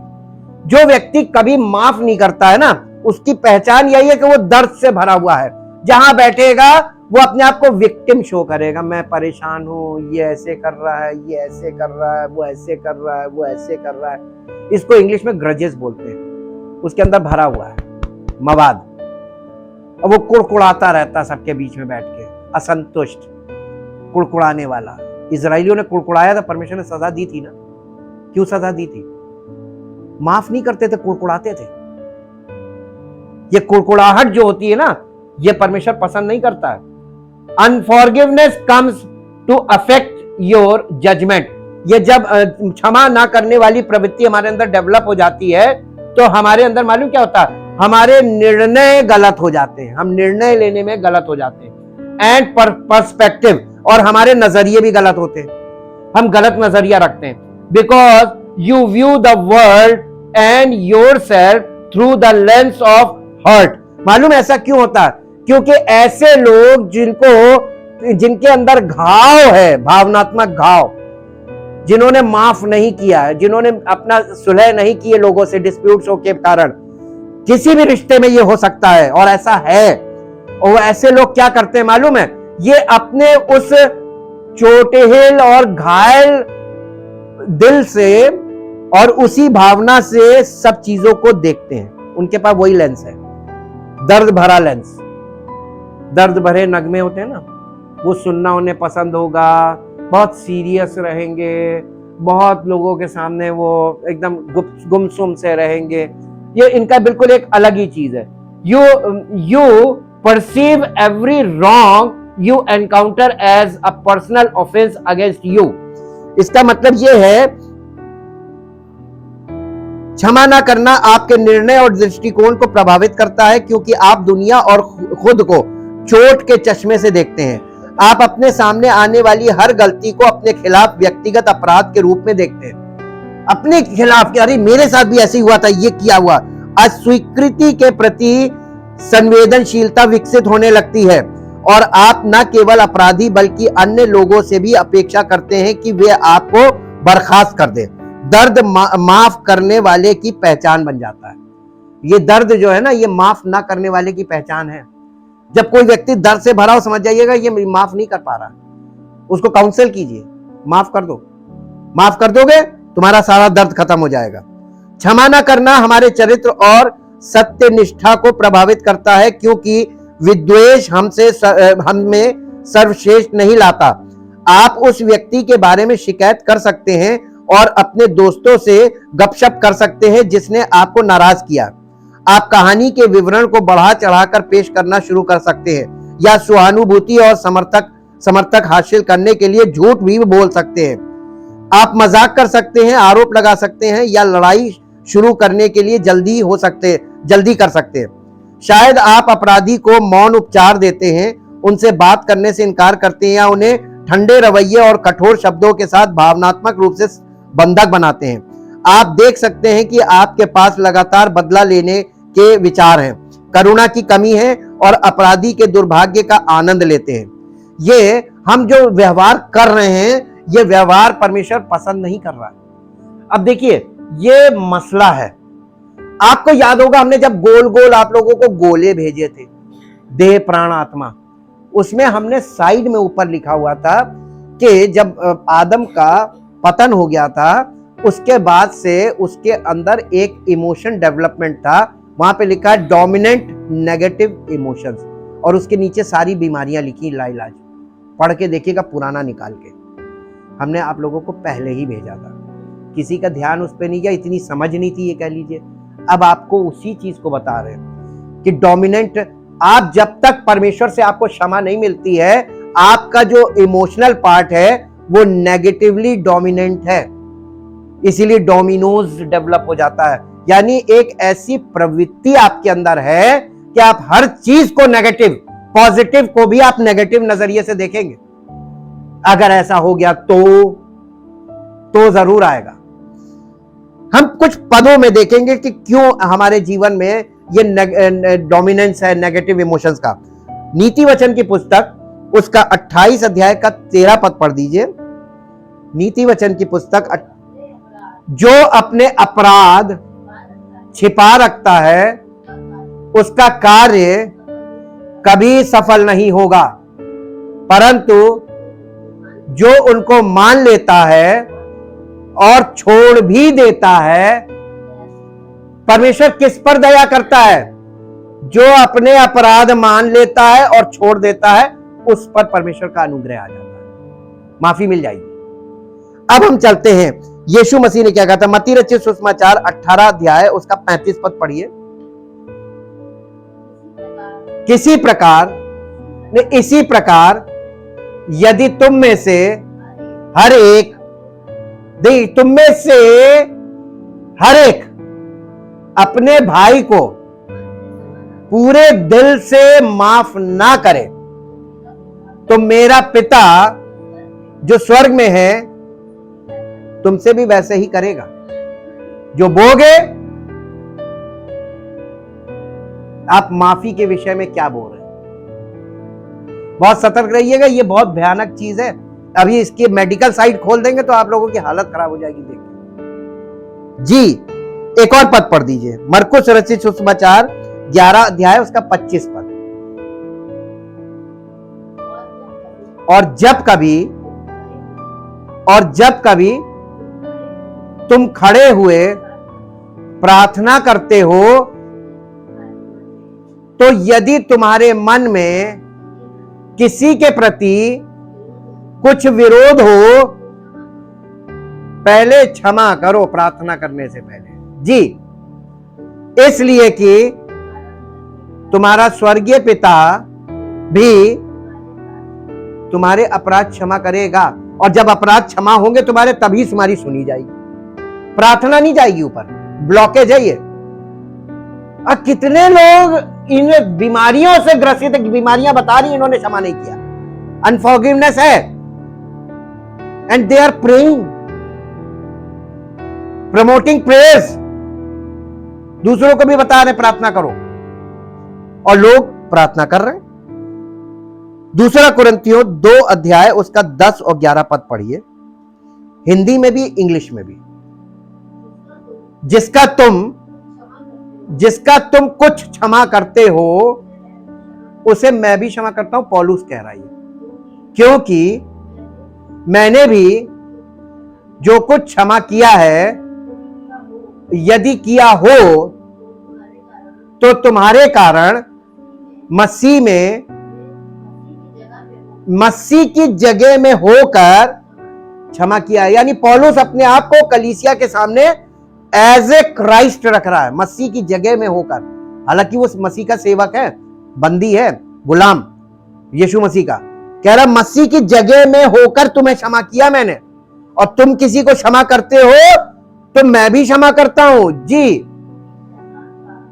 जो व्यक्ति कभी माफ नहीं करता है ना, उसकी पहचान यही है कि वो दर्द से भरा हुआ है। जहां बैठेगा वो अपने आप को विक्टिम शो करेगा, मैं परेशान हूं, ये ऐसे कर रहा है, ये ऐसे कर रहा है, वो ऐसे कर रहा है, वो ऐसे कर रहा है। इसको इंग्लिश में ग्रजेस बोलते हैं। उसके अंदर भरा हुआ है मवाद, और वो कुड़कुड़ाता रहता सबके बीच में बैठ के, असंतुष्ट, कुड़कुड़ाने वाला। इजराइलियों ने कुड़कुड़ाया था, परमेश्वर ने सजा दी थी ना। क्यों सजा दी थी? माफ नहीं करते थे, कुड़कुड़ाते थे। ये कुड़कुड़ाहट जो होती है ना, ये परमेश्वर पसंद नहीं करता है। Unforgiveness comes to affect your judgement. ये जब क्षमा ना करने वाली प्रवृत्ति हमारे अंदर डेवलप हो जाती है, तो हमारे अंदर मालूम क्या होता है? हमारे निर्णय गलत हो जाते हैं, हम निर्णय लेने में गलत हो जाते हैं। एंड पर्सपेक्टिव, और हमारे नजरिए भी गलत होते हैं, हम गलत नजरिया रखते हैं। Because you view the world and yourself through the lens of hurt. मालूम ऐसा क्यों होता है? क्योंकि ऐसे लोग जिनके अंदर घाव है, भावनात्मक घाव, जिन्होंने माफ नहीं किया है, जिन्होंने अपना सुलह नहीं किए लोगों से डिस्प्यूट्स के कारण, किसी भी रिश्ते में ये हो सकता है, और ऐसा है। और ऐसे लोग क्या करते हैं मालूम है? ये अपने उस चोटेल और घायल दिल से और उसी भावना से सब चीजों को देखते हैं। उनके पास वही लेंस है, दर्द भरा लेंस। दर्द भरे नगमे होते हैं ना, वो सुनना उन्हें पसंद होगा, बहुत सीरियस रहेंगे, बहुत लोगों के सामने वो एकदम गुमसुम से रहेंगे। ये इनका बिल्कुल एक अलग ही चीज है। You perceive every wrong you encounter as a personal offence against you. इसका मतलब यह है, क्षमा ना करना आपके निर्णय और दृष्टिकोण को प्रभावित करता है, क्योंकि आप दुनिया और खुद को चोट के चश्मे से देखते हैं। आप अपने सामने आने वाली हर गलती को अपने खिलाफ व्यक्तिगत अपराध के रूप में देखते हैं, अपने खिलाफ कि अरे मेरे साथ भी ऐसे हुआ था, ये किया हुआ। अस्वीकृति के प्रति संवेदनशीलता विकसित होने लगती है, और आप न केवल अपराधी बल्कि अन्य लोगों से भी अपेक्षा करते हैं कि वे आपको बर्खास्त कर दें। दर्द माफ करने वाले की पहचान बन जाता है। ये दर्द जो है ना, ये माफ ना करने वाले की पहचान है। जब कोई व्यक्ति दर्द से भरा हो, समझ जाइएगा ये माफ नहीं कर पा रहा, उसको काउंसिल कीजिए, माफ कर दो। माफ कर दोगे, तुम्हारा सारा दर्द खत्म हो जाएगा। क्षमा ना करना हमारे चरित्र और सत्य निष्ठा को प्रभावित करता है, क्योंकि विद्वेष हमें सर्वश्रेष्ठ नहीं लाता। आप उस व्यक्ति के बारे में शिकायत कर सकते हैं और अपने दोस्तों से गपशप कर सकते हैं जिसने आपको नाराज किया। आप कहानी के विवरण को बढ़ा चढ़ाकर पेश करना शुरू कर सकते हैं, या सहानुभूति और समर्थक हासिल करने के लिए झूठ भी बोल सकते हैं। आप मजाक कर सकते हैं, आरोप लगा सकते हैं, या लड़ाई शुरू करने के लिए जल्दी कर सकते हैं। शायद आप अपराधी को मौन उपचार देते हैं, उनसे बात करने से इनकार करते हैं या उन्हें ठंडे रवैये और कठोर शब्दों के साथ भावनात्मक रूप से बंधक बनाते हैं। आप देख सकते हैं कि आपके पास लगातार बदला लेने के विचार हैं, करुणा की कमी है और अपराधी के दुर्भाग्य का आनंद लेते हैं। ये हम जो व्यवहार कर रहे हैं, ये व्यवहार परमेश्वर पसंद नहीं कर रहा है। अब देखिए, ये मसला है। आपको याद होगा हमने जब गोल गोल आप लोगों को गोले भेजे थे, देह प्राण आत्मा, उसमें हमने साइड में ऊपर लिखा हुआ था कि जब आदम का पतन हो गया था, उसके बाद से उसके अंदर एक इमोशन डेवलपमेंट था। वहां पे लिखा है डोमिनेंट नेगेटिव इमोशंस, और उसके नीचे सारी बीमारियां लिखी लाइलाज। पढ़ के देखिएगा पुराना निकाल के। हमने आप लोगों को पहले ही भेजा था, किसी का ध्यान उस पर नहीं गया, इतनी समझ नहीं थी, ये कह लीजिए। अब आपको उसी चीज को बता रहे हैं कि डोमिनेंट, आप जब तक परमेश्वर से आपको क्षमा नहीं मिलती है, आपका जो इमोशनल पार्ट है वो नेगेटिवली डोमिनेंट है, इसीलिए डोमिनोज डेवलप हो जाता है। यानी एक ऐसी प्रवृत्ति आपके अंदर है कि आप हर चीज को नेगेटिव, पॉजिटिव को भी आप नेगेटिव नजरिए से देखेंगे। अगर ऐसा हो गया तो जरूर आएगा। हम कुछ पदों में देखेंगे कि क्यों हमारे जीवन में ये डोमिनेंस है नेगेटिव इमोशंस का। नीति वचन की पुस्तक उसका 28 अध्याय का 13 पद पढ़ दीजिए। नीति वचन की पुस्तक, जो अपने अपराध छिपा रखता है उसका कार्य कभी सफल नहीं होगा, परंतु जो उनको मान लेता है और छोड़ भी देता है। परमेश्वर किस पर दया करता है? जो अपने अपराध मान लेता है और छोड़ देता है, उस पर परमेश्वर का अनुग्रह आ जाता है, माफी मिल जाएगी। अब हम चलते हैं, यीशु मसीह ने क्या कहा था? मत्ती रचित सुसमाचार 18 अध्याय उसका 35 पद पढ़िए। इसी प्रकार यदि तुम में से हर एक अपने भाई को पूरे दिल से माफ ना करे, तो मेरा पिता जो स्वर्ग में है तुमसे भी वैसे ही करेगा। जो बोगे, आप माफी के विषय में क्या बोल रहे हैं? बहुत सतर्क रहिएगा, ये बहुत भयानक चीज है। अभी इसकी मेडिकल साइड खोल देंगे तो आप लोगों की हालत खराब हो जाएगी। देखिए जी, एक और पद पढ़ दीजिए, मरकुस रचित सुसमाचार 11 अध्याय उसका 25 पद। और जब कभी तुम खड़े हुए प्रार्थना करते हो, तो यदि तुम्हारे मन में किसी के प्रति कुछ विरोध हो, पहले क्षमा करो प्रार्थना करने से पहले। जी, इसलिए कि तुम्हारा स्वर्गीय पिता भी तुम्हारे अपराध क्षमा करेगा। और जब अपराध क्षमा होंगे तुम्हारे, तभी तुम्हारी सुनी जाएगी, प्रार्थना नहीं जाएगी ऊपर, ब्लॉकेज है ये। और कितने लोग इन बीमारियों से ग्रसित, बीमारियां बता रही इन्होंने क्षमा नहीं किया, अनफॉरगिवनेस है, and they are praying, promoting prayers, दूसरों को भी बता रहे प्रार्थना करो, और लोग प्रार्थना कर रहे हैं। दूसरा कुरिन्थियों 2 अध्याय उसका 10 और 11 पद पढ़िए, हिंदी में भी इंग्लिश में भी। जिसका तुम कुछ क्षमा करते हो, उसे मैं भी क्षमा करता हूं, पौलुस कह रहा है, क्योंकि मैंने भी जो कुछ क्षमा किया है, यदि किया हो तो तुम्हारे कारण मसीह की जगह में होकर क्षमा किया है। यानी पौलुस अपने आप को कलीसिया के सामने एज ए क्राइस्ट रख रहा है, मसीह की जगह में होकर। हालांकि वो मसीह का सेवक है, बंदी है, गुलाम यीशु मसीह का। कह रहा मसीह की जगह में होकर तुम्हें क्षमा किया मैंने, और तुम किसी को क्षमा करते हो तो मैं भी क्षमा करता हूं। जी,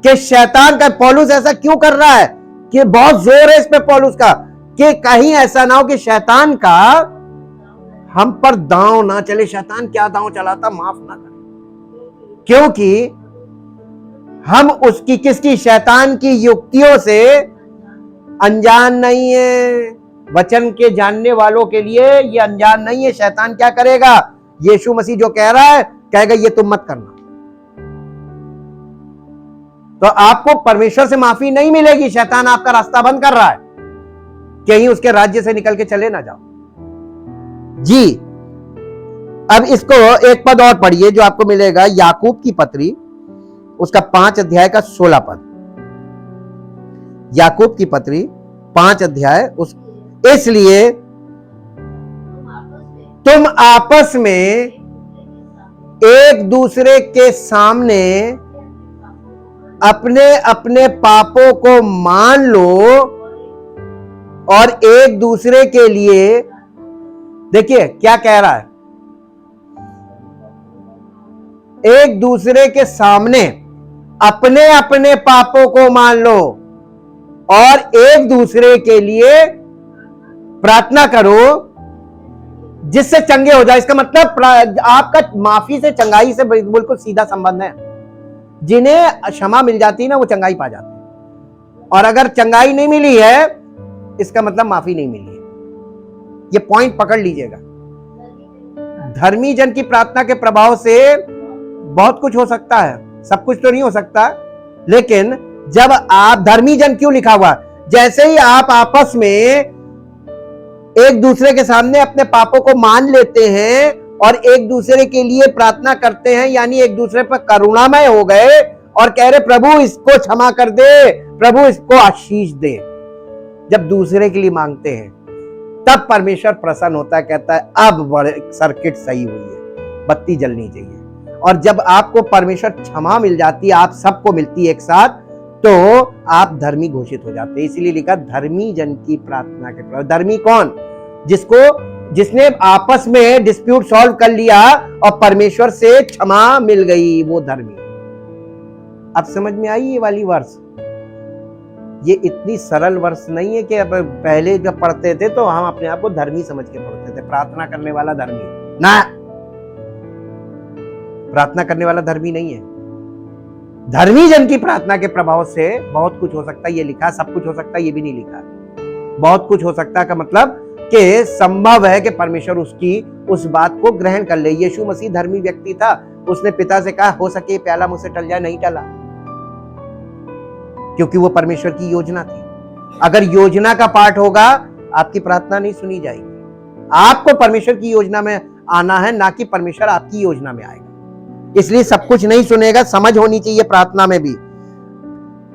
कि शैतान का, पौलुस ऐसा क्यों कर रहा है कि बहुत जोर है इस पे पौलुस का, कि कहीं ऐसा ना हो कि शैतान का हम पर दांव ना चले। शैतान क्या दांव चलाता, माफ ना करे, क्योंकि हम उसकी, किसकी, शैतान की युक्तियों से अनजान नहीं है। वचन के जानने वालों के लिए ये अनजान नहीं है। शैतान क्या करेगा, यीशु मसीह जो कह रहा है, कहेगा ये तुम मत करना, तो आपको परमेश्वर से माफी नहीं मिलेगी। शैतान आपका रास्ता बंद कर रहा है, कहीं उसके राज्य से निकल के चले ना जाओ जी। अब इसको एक पद और पढ़िए जो आपको मिलेगा, याकूब की पत्री, उसका 5 अध्याय का 16 पद। याकूब की पत्री 5 अध्याय, उस इसलिए तुम आपस में एक दूसरे के सामने अपने अपने पापों को मान लो और एक दूसरे के लिए, देखिए क्या कह रहा है, एक दूसरे के सामने अपने अपने पापों को मान लो और एक दूसरे के लिए प्रार्थना करो जिससे चंगे हो जाए। इसका मतलब आपका माफी से, चंगाई से बिल्कुल सीधा संबंध है। जिन्हें क्षमा मिल जाती है ना, वो चंगाई पा जाते हैं, और अगर चंगाई नहीं मिली है, इसका मतलब माफी नहीं मिली है। ये पॉइंट पकड़ लीजिएगा। धर्मी जन की प्रार्थना के प्रभाव से बहुत कुछ हो सकता है, सब कुछ तो नहीं हो सकता, लेकिन जब आप, धर्मी जन क्यों लिखा हुआ, जैसे ही आप आपस में एक दूसरे के सामने अपने पापों को मान लेते हैं और एक दूसरे के लिए प्रार्थना करते हैं, यानी एक दूसरे पर करुणामय हो गए और कह रहे प्रभु इसको क्षमा कर दे, प्रभु इसको आशीष दे। जब दूसरे के लिए मांगते हैं तब परमेश्वर प्रसन्न होता है, कहता है अब बड़े सर्किट सही हुई है, बत्ती जलनी चाहिए। और जब आपको परमेश्वर क्षमा मिल जाती है, आप सबको मिलती है एक साथ, तो आप धर्मी घोषित हो जाते हैं। इसीलिए लिखा धर्मी जन की प्रार्थना के प्रभाव। धर्मी कौन, जिसने आपस में डिस्प्यूट सॉल्व कर लिया और परमेश्वर से क्षमा मिल गई, वो धर्मी। अब समझ में आई ये वाली वर्ष? ये इतनी सरल वर्ष नहीं है कि अब पहले जब पढ़ते थे तो हम अपने आप को धर्मी समझ के पढ़ते थे, प्रार्थना करने वाला धर्मी ना, प्रार्थना करने वाला धर्मी नहीं है। धर्मी जन की प्रार्थना के प्रभाव से बहुत कुछ हो सकता है, ये लिखा। सब कुछ हो सकता है, ये भी नहीं लिखा। बहुत कुछ हो सकता है का मतलब कि संभव है कि परमेश्वर उसकी उस बात को ग्रहण कर ले। यीशु मसीह धर्मी व्यक्ति था, उसने पिता से कहा हो सके प्याला मुझसे टल जाए, नहीं टला, क्योंकि वो परमेश्वर की योजना थी। अगर योजना का पार्ट होगा, आपकी प्रार्थना नहीं सुनी जाएगी। आपको परमेश्वर की योजना में आना है, ना कि परमेश्वर आपकी योजना में आएगा। इसलिए सब कुछ नहीं सुनेगा, समझ होनी चाहिए प्रार्थना में भी।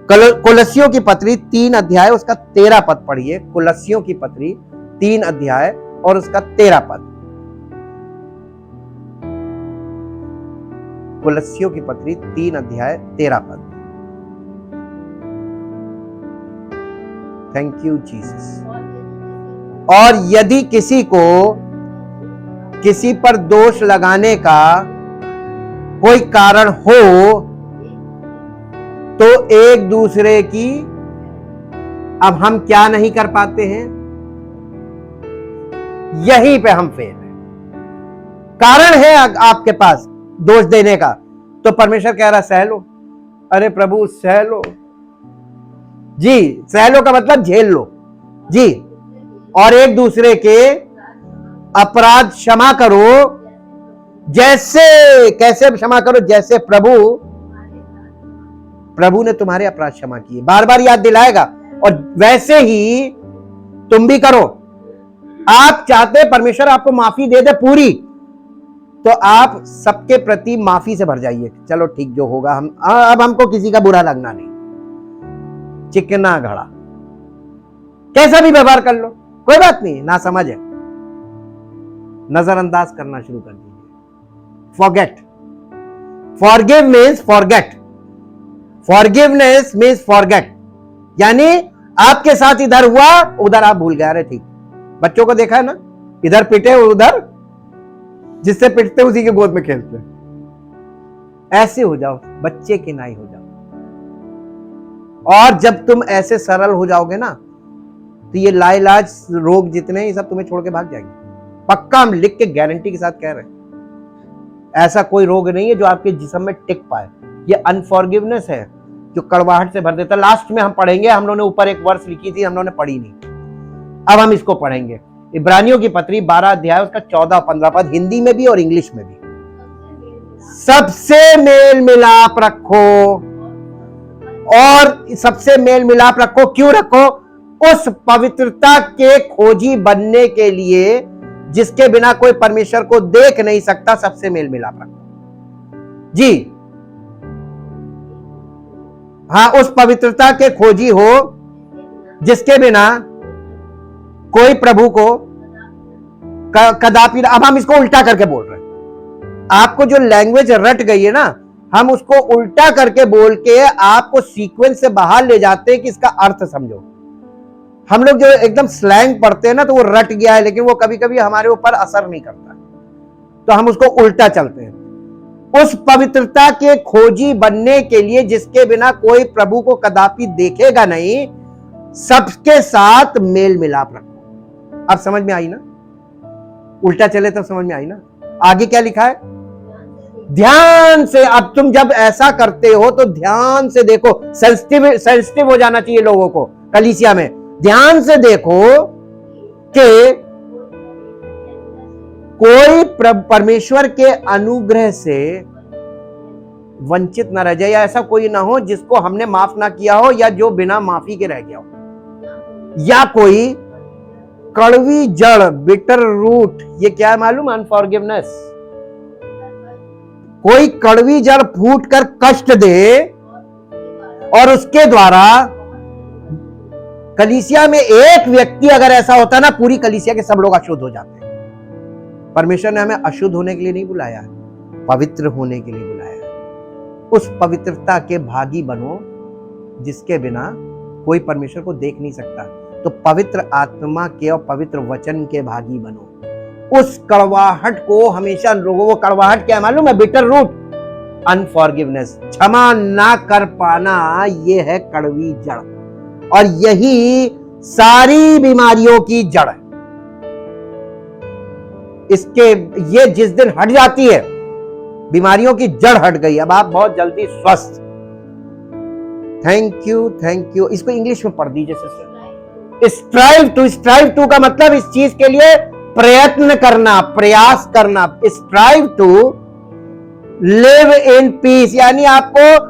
कुलस्सियों की पत्री 3 अध्याय उसका 13 पद पढ़िए। कुलस्सियों की पत्री 3 अध्याय और उसका 13 पद। कुलस्सियों की पत्री 3 अध्याय 13 पद। Thank you Jesus. और यदि किसी को किसी पर दोष लगाने का कोई कारण हो तो एक दूसरे की, अब हम क्या नहीं कर पाते हैं, यहीं पे हम फेल हैं। कारण है आपके पास दोष देने का, तो परमेश्वर कह रहा सह लो। अरे प्रभु सह लो जी, सह लो का मतलब झेल लो जी, और एक दूसरे के अपराध क्षमा करो, जैसे, कैसे क्षमा करो, जैसे प्रभु ने तुम्हारे अपराध क्षमा किए। बार बार याद दिलाएगा, और वैसे ही तुम भी करो। आप चाहते परमेश्वर आपको माफी दे दे पूरी, तो आप सबके प्रति माफी से भर जाइए। चलो ठीक, जो होगा हम, अब हमको किसी का बुरा लगना नहीं, चिकना घड़ा, कैसा भी व्यवहार कर लो, कोई बात नहीं, ना समझ है, नजरअंदाज करना शुरू कर दीजिए। Forget, forgive means forget, forgiveness means forget, यानी आपके साथ इधर हुआ, उधर आप भूल गए। अरे ठीक, बच्चों को देखा है ना, इधर पिटे उधर, जिससे पिटते उसी के गोद में खेलते। ऐसे हो जाओ, बच्चे के नाई हो जाओ। और जब तुम ऐसे सरल हो जाओगे ना, तो ये लाइलाज रोग जितने हैं ये सब तुम्हें छोड़ के भाग जाएंगे। पक्का हम लिख के गारंटी के साथ कह रहे हैं। ऐसा कोई रोग नहीं है जो आपके जिस्म में टिक पाए। ये अनफॉरगिवनेस है जो कड़वाहट से भर देता। लास्ट में हम पढ़ेंगे, हम लोगों ने ऊपर एक वर्स लिखी थी, हम लोगों ने पढ़ी नहीं, अब हम इसको पढ़ेंगे। इब्रानियों की पत्री 12 अध्याय उसका 14 और 15 पद, हिंदी में भी और इंग्लिश में भी। सबसे मेल मिलाप रखो, और सबसे मेल मिलाप रखो, क्यों रखो? उस पवित्रता के खोजी बनने के लिए जिसके बिना कोई परमेश्वर को देख नहीं सकता। सबसे मेल मिलाप रखो जी। हाँ, उस पवित्रता के खोजी हो जिसके बिना कोई प्रभु को कदापि। अब हम इसको उल्टा करके बोल रहे हैं। आपको जो लैंग्वेज रट गई है ना, हम उसको उल्टा करके बोल के आपको सीक्वेंस से बाहर ले जाते हैं कि इसका अर्थ समझो। हम लोग जो एकदम स्लैंग पढ़ते हैं ना, तो वो रट गया है, लेकिन वो कभी कभी हमारे ऊपर असर नहीं करता, तो हम उसको उल्टा चलते हैं। उस पवित्रता के खोजी बनने के लिए जिसके बिना कोई प्रभु को कदापि देखेगा नहीं, सबके साथ मेल मिलाप रखो। अब समझ में आई ना? उल्टा चले तब समझ में आई ना? आगे क्या लिखा है? ध्यान से। अब तुम जब ऐसा करते हो तो ध्यान से देखो। सेंसिटिव हो जाना चाहिए लोगों को कलीसिया में। ध्यान से देखो कि कोई परमेश्वर के अनुग्रह से वंचित न रह जाए, या ऐसा कोई ना हो जिसको हमने माफ ना किया हो, या जो बिना माफी के रह गया हो, या कोई कड़वी जड़, बिटर रूट। ये क्या है मालूम? अनफॉरगिवनेस। कोई कड़वी जड़ फूट कर कष्ट दे, और उसके द्वारा कलीसिया में एक व्यक्ति अगर ऐसा होता ना, पूरी कलीसिया के सब लोग अशुद्ध हो जाते हैं। परमेश्वर ने हमें अशुद्ध होने के लिए नहीं बुलाया, पवित्र होने के लिए बुलाया। उस पवित्रता के भागी बनो जिसके बिना कोई परमेश्वर को देख नहीं सकता। तो पवित्र आत्मा के और पवित्र वचन के भागी बनो। उस कड़वाहट को हमेशा लोगों को, कड़वाहट क्या मालूम है? बिटर रूट, अनफॉरगिवनेस, क्षमा ना कर पाना, ये है कड़वी जड़, और यही सारी बीमारियों की जड़ है। इसके ये जिस दिन हट जाती है, बीमारियों की जड़ हट गई, अब आप बहुत जल्दी स्वस्थ। Thank you, thank you. इसको इंग्लिश में पढ़ दीजिए सिस्टर। स्ट्राइव टू का मतलब इस चीज के लिए प्रयत्न करना, प्रयास करना। Strive to live in peace, यानी आपको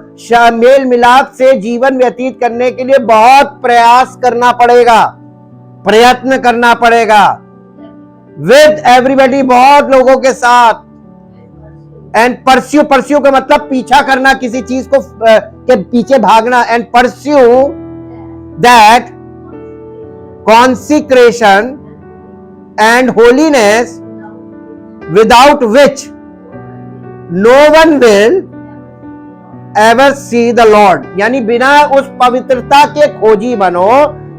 मेल मिलाप से जीवन व्यतीत करने के लिए बहुत प्रयास करना पड़ेगा, प्रयत्न करना पड़ेगा। विद एवरीबॉडी, बहुत लोगों के साथ। एंड परस्यू का मतलब पीछा करना, किसी चीज को के पीछे भागना। And pursue that consecration and holiness without which no one will ever see the Lord, यानी बिना उस पवित्रता के खोजी बनो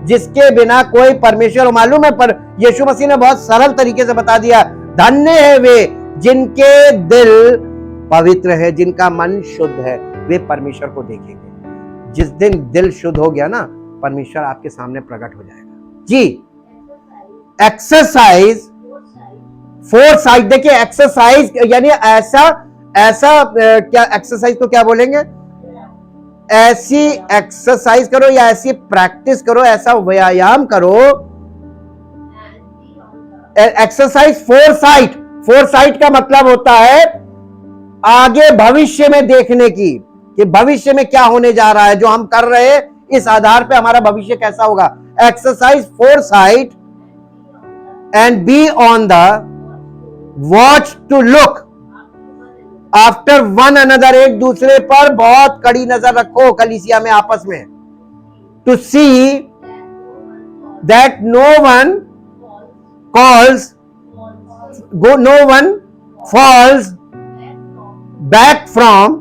जिसके बिना कोई परमेश्वर। मालूम है, पर यीशु मसीह ने बहुत सरल तरीके से बता दिया, धन्य है वे जिनके दिल पवित्र है, जिनका मन शुद्ध है, वे परमेश्वर को देखेंगे। जिस दिन दिल शुद्ध हो गया ना, परमेश्वर आपके सामने प्रकट हो जाएगा जी। Exercise, foresight. देखिए, एक्सरसाइज यानी ऐसा क्या एक्सरसाइज को क्या बोलेंगे? ऐसी एक्सरसाइज करो या ऐसी प्रैक्टिस करो, ऐसा व्यायाम करो। Exercise foresight. फोरसाइट का मतलब होता है आगे भविष्य में देखने की, कि भविष्य में क्या होने जा रहा है, जो हम कर रहे हैं इस आधार पे हमारा भविष्य कैसा होगा। Exercise foresight and be on the watch to look after one another. एक दूसरे पर बहुत कड़ी नजर रखो कलीसिया में, आपस में। To see that no one falls back from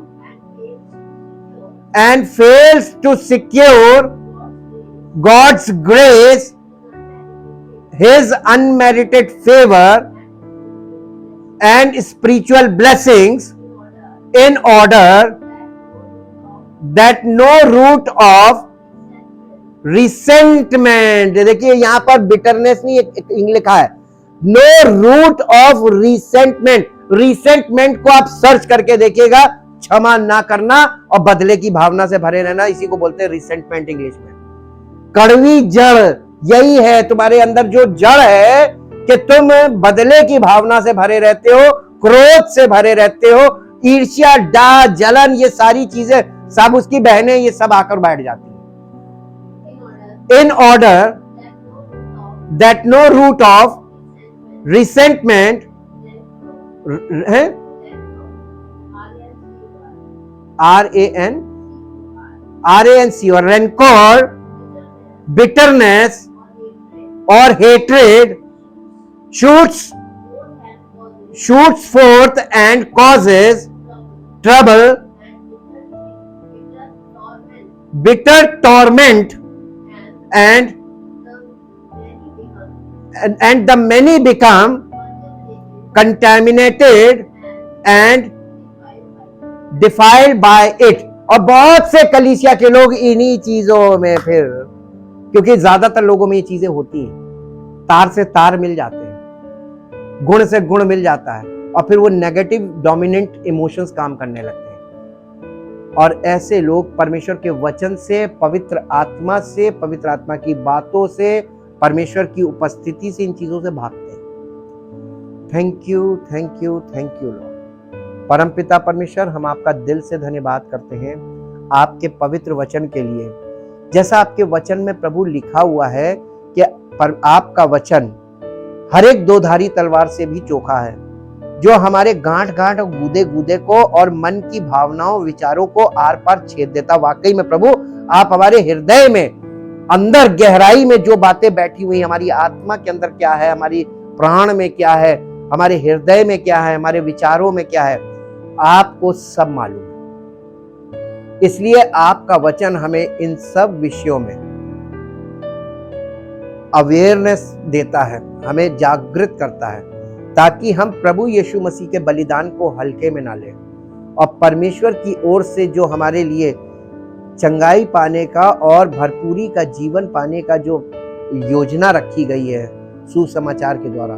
and fails to secure God's grace, his unmerited favour and spiritual blessings, in order that no root of resentment, देखिए यहां पर बिटरनेस नहीं लिखा है, no root of resentment. Resentment को आप सर्च करके देखिएगा, क्षमा ना करना और बदले की भावना से भरे रहना, इसी को बोलते हैं रिसेंटमेंट इंग्लिश में। कड़वी जड़ यही है, तुम्हारे अंदर जो जड़ है कि तुम बदले की भावना से भरे रहते हो, क्रोध से भरे रहते हो, ईर्ष्या, डा, जलन, ये सारी चीजें सब उसकी बहनें ये सब आकर बैठ जाती है। In order that no root of resentment है, RANC और रेनकोर, बिटरनेस और hatred shoots forth and causes trouble, bitter torment, and the many become contaminated and defiled by it। और बहुत से कलीसिया के लोग इन्हीं चीजों में, फिर क्योंकि ज्यादातर लोगों में ये चीजें होती हैं, तार से तार मिल जाते हैं, गुण से गुण मिल जाता है, और फिर वो नेगेटिव डोमिनेंट इमोशंस काम करने लगते हैं। और ऐसे लोग परमेश्वर के वचन से, पवित्र आत्मा से, पवित्र आत्मा की बातों से, परमेश्वर की उपस्थिति से, इन चीजों से भागते हैं। Thank you, thank you, thank you Lord. परमपिता परमेश्वर, हम आपका दिल से धन्यवाद करते हैं आपके पवित्र वचन के लिए। जैसा आपके वचन में प्रभु लिखा हुआ है कि आपका वचन हर एक दो धारी तलवार से भी चोखा है, जो हमारे गांठ गांठ और गूदे गूदे को और मन की भावनाओं, विचारों को आर पार छेद देता। वाकई में प्रभु, आप हमारे हृदय में, अंदर गहराई में जो बातें बैठी हुई, हमारी आत्मा के अंदर क्या है, हमारी प्राण में क्या है, हमारे हृदय में क्या है, हमारे विचारों में क्या है, आपको सब मालूम है। इसलिए आपका वचन हमें इन सब विषयों में अवेयरनेस देता है, हमें जागृत करता है, ताकि हम प्रभु यीशु मसीह के बलिदान को हल्के में ना लें, और परमेश्वर की ओर से जो हमारे लिए चंगाई पाने का और भरपूरी का जीवन पाने का जो योजना रखी गई है सुसमाचार के द्वारा,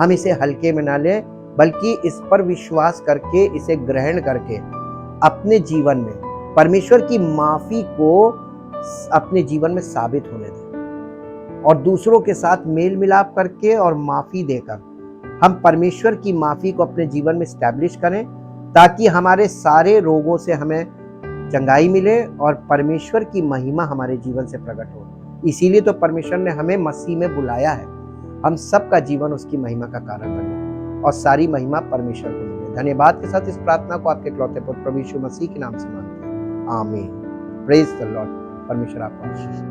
हम इसे हल्के में ना लें, बल्कि इस पर विश्वास करके, इसे ग्रहण करके अपने जीवन में परमेश्वर की माफी को अपने जीवन में साबित होने दें, और दूसरों के साथ मेल मिलाप करके और माफी देकर हम परमेश्वर की माफी को अपने जीवन में स्टैब्लिश करें, ताकि हमारे सारे रोगों से हमें चंगाई मिले और परमेश्वर की महिमा हमारे जीवन से प्रकट हो। इसीलिए तो परमेश्वर ने हमें मसीह में बुलाया है, हम सबका जीवन उसकी महिमा का कारण बने और सारी महिमा परमेश्वर को मिले। धन्यवाद के साथ इस प्रार्थना को आपके इकलौते पुत्र प्रभु यीशु मसीह के नाम से मांगते हैं, आमीन। Praise the Lord. परमेश्वर आपको आशीष दे।